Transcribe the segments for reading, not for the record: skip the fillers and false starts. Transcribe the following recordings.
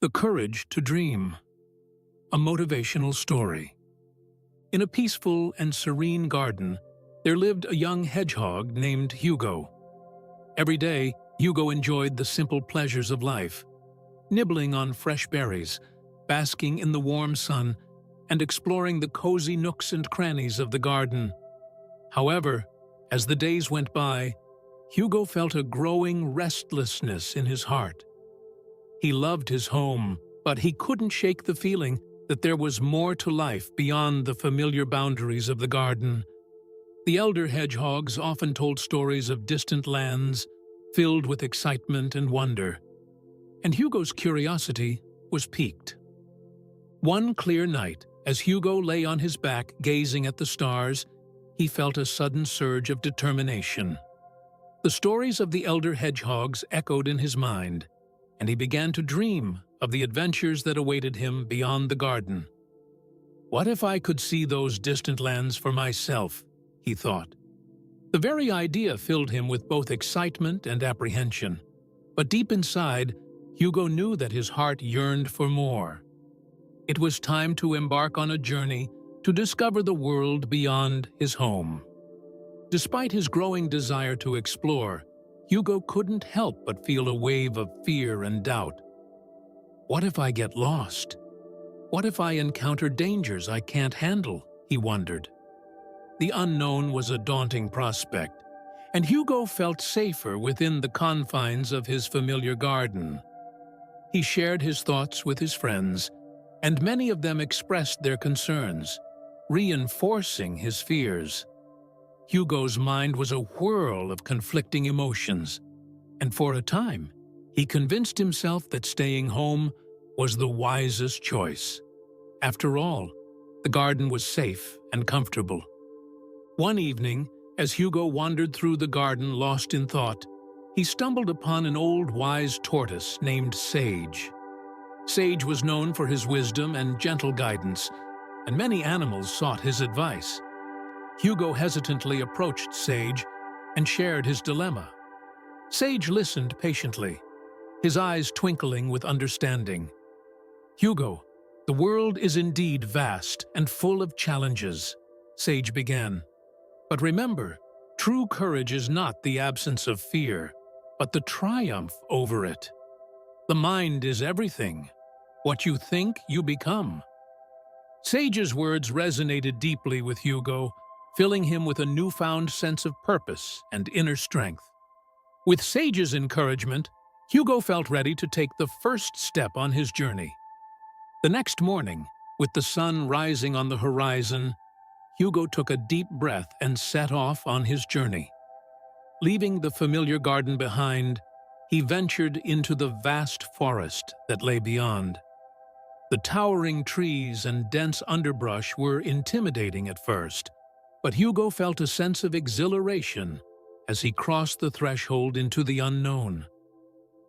The Courage to Dream. A motivational story. In a peaceful and serene garden, there lived a young hedgehog named Hugo. Every day, Hugo enjoyed the simple pleasures of life, nibbling on fresh berries, basking in the warm sun, and exploring the cozy nooks and crannies of the garden. However, as the days went by, Hugo felt a growing restlessness in his heart. He loved his home, but he couldn't shake the feeling that there was more to life beyond the familiar boundaries of the garden. The elder hedgehogs often told stories of distant lands, filled with excitement and wonder, and Hugo's curiosity was piqued. One clear night, as Hugo lay on his back gazing at the stars, he felt a sudden surge of determination. The stories of the elder hedgehogs echoed in his mind, and he began to dream of the adventures that awaited him beyond the garden. What if I could see those distant lands for myself, he thought. The very idea filled him with both excitement and apprehension. But deep inside, Hugo knew that his heart yearned for more. It was time to embark on a journey to discover the world beyond his home. Despite his growing desire to explore, Hugo couldn't help but feel a wave of fear and doubt. What if I get lost? What if I encounter dangers I can't handle? He wondered. The unknown was a daunting prospect, and Hugo felt safer within the confines of his familiar garden. He shared his thoughts with his friends, and many of them expressed their concerns, reinforcing his fears. Hugo's mind was a whirl of conflicting emotions, and for a time, he convinced himself that staying home was the wisest choice. After all, the garden was safe and comfortable. One evening, as Hugo wandered through the garden lost in thought, he stumbled upon an old wise tortoise named Sage. Sage was known for his wisdom and gentle guidance, and many animals sought his advice. Hugo hesitantly approached Sage and shared his dilemma. Sage listened patiently, his eyes twinkling with understanding. "Hugo, the world is indeed vast and full of challenges," Sage began. "But remember, true courage is not the absence of fear, but the triumph over it. The mind is everything. What you think, you become." Sage's words resonated deeply with Hugo, filling him with a newfound sense of purpose and inner strength. With Sage's encouragement, Hugo felt ready to take the first step on his journey. The next morning, with the sun rising on the horizon, Hugo took a deep breath and set off on his journey. Leaving the familiar garden behind, he ventured into the vast forest that lay beyond. The towering trees and dense underbrush were intimidating at first, but Hugo felt a sense of exhilaration as he crossed the threshold into the unknown.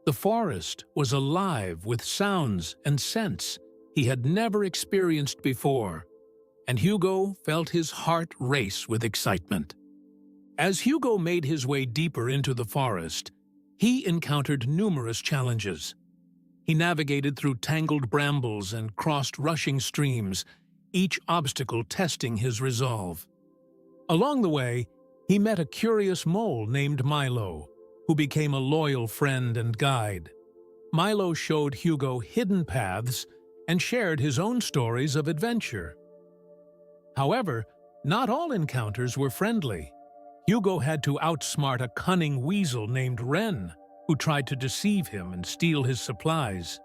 The forest was alive with sounds and scents he had never experienced before, and Hugo felt his heart race with excitement. As Hugo made his way deeper into the forest, he encountered numerous challenges. He navigated through tangled brambles and crossed rushing streams, each obstacle testing his resolve. Along the way, he met a curious mole named Milo, who became a loyal friend and guide. Milo showed Hugo hidden paths and shared his own stories of adventure. However, not all encounters were friendly. Hugo had to outsmart a cunning weasel named Wren, who tried to deceive him and steal his supplies.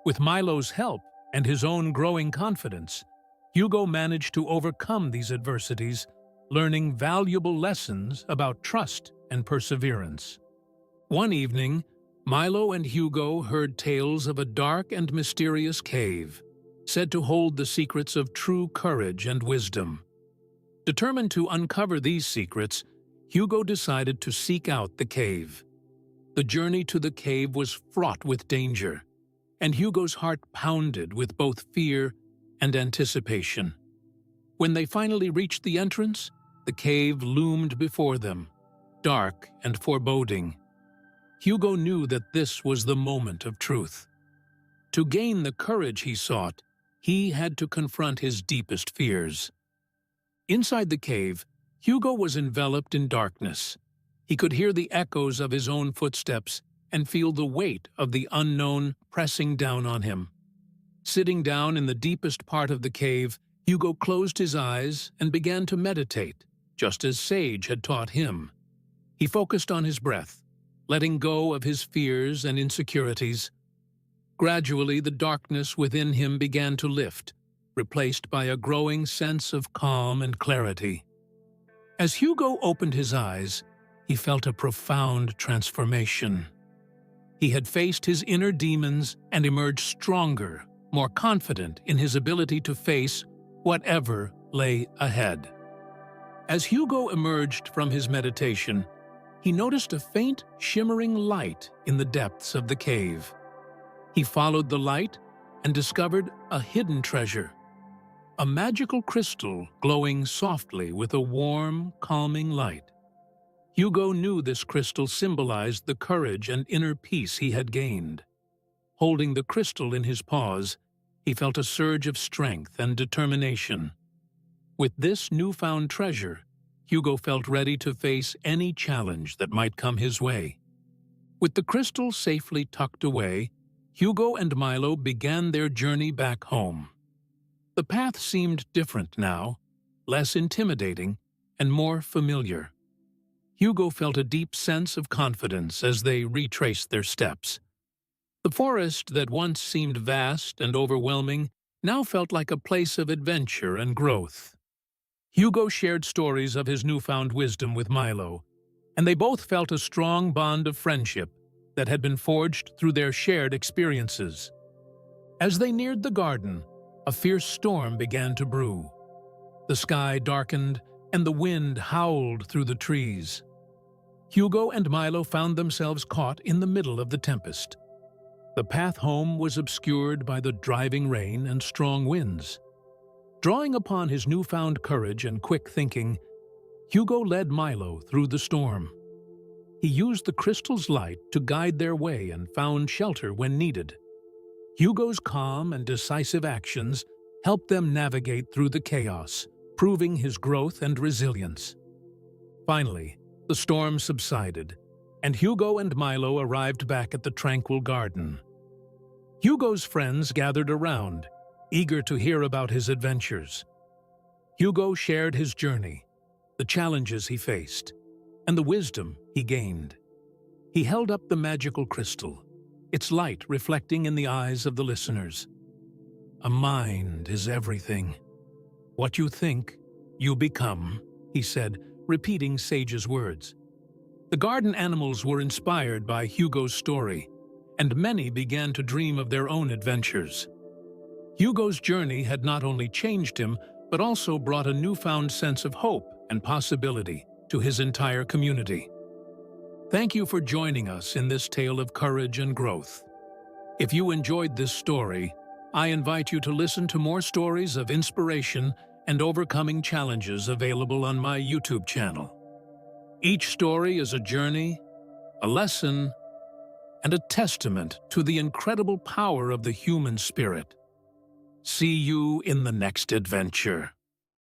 With Milo's help and his own growing confidence, Hugo managed to overcome these adversities, learning valuable lessons about trust and perseverance. One evening, Milo and Hugo heard tales of a dark and mysterious cave, said to hold the secrets of true courage and wisdom. Determined to uncover these secrets, Hugo decided to seek out the cave. The journey to the cave was fraught with danger, and Hugo's heart pounded with both fear and anticipation. When they finally reached the entrance, the cave loomed before them, dark and foreboding. Hugo knew that this was the moment of truth. To gain the courage he sought, he had to confront his deepest fears. Inside the cave, Hugo was enveloped in darkness. He could hear the echoes of his own footsteps and feel the weight of the unknown pressing down on him. Sitting down in the deepest part of the cave, Hugo closed his eyes and began to meditate, just as Sage had taught him. He focused on his breath, letting go of his fears and insecurities. Gradually, the darkness within him began to lift, replaced by a growing sense of calm and clarity. As Hugo opened his eyes, he felt a profound transformation. He had faced his inner demons and emerged stronger, more confident in his ability to face whatever lay ahead. As Hugo emerged from his meditation, he noticed a faint, shimmering light in the depths of the cave. He followed the light and discovered a hidden treasure, a magical crystal glowing softly with a warm, calming light. Hugo knew this crystal symbolized the courage and inner peace he had gained. Holding the crystal in his paws, he felt a surge of strength and determination. With this newfound treasure, Hugo felt ready to face any challenge that might come his way. With the crystal safely tucked away, Hugo and Milo began their journey back home. The path seemed different now, less intimidating and more familiar. Hugo felt a deep sense of confidence as they retraced their steps. The forest that once seemed vast and overwhelming now felt like a place of adventure and growth. Hugo shared stories of his newfound wisdom with Milo, and they both felt a strong bond of friendship that had been forged through their shared experiences. As they neared the garden, a fierce storm began to brew. The sky darkened, and the wind howled through the trees. Hugo and Milo found themselves caught in the middle of the tempest. The path home was obscured by the driving rain and strong winds. Drawing upon his newfound courage and quick thinking, Hugo led Milo through the storm. He used the crystal's light to guide their way and found shelter when needed. Hugo's calm and decisive actions helped them navigate through the chaos, proving his growth and resilience. Finally, the storm subsided, and Hugo and Milo arrived back at the tranquil garden. Hugo's friends gathered around, eager to hear about his adventures. Hugo shared his journey, the challenges he faced, and the wisdom he gained. He held up the magical crystal, its light reflecting in the eyes of the listeners. "A mind is everything. What you think, you become," he said, repeating Sage's words. The garden animals were inspired by Hugo's story, and many began to dream of their own adventures. Hugo's journey had not only changed him, but also brought a newfound sense of hope and possibility to his entire community. Thank you for joining us in this tale of courage and growth. If you enjoyed this story, I invite you to listen to more stories of inspiration and overcoming challenges available on my YouTube channel. Each story is a journey, a lesson, and a testament to the incredible power of the human spirit. See you in the next adventure.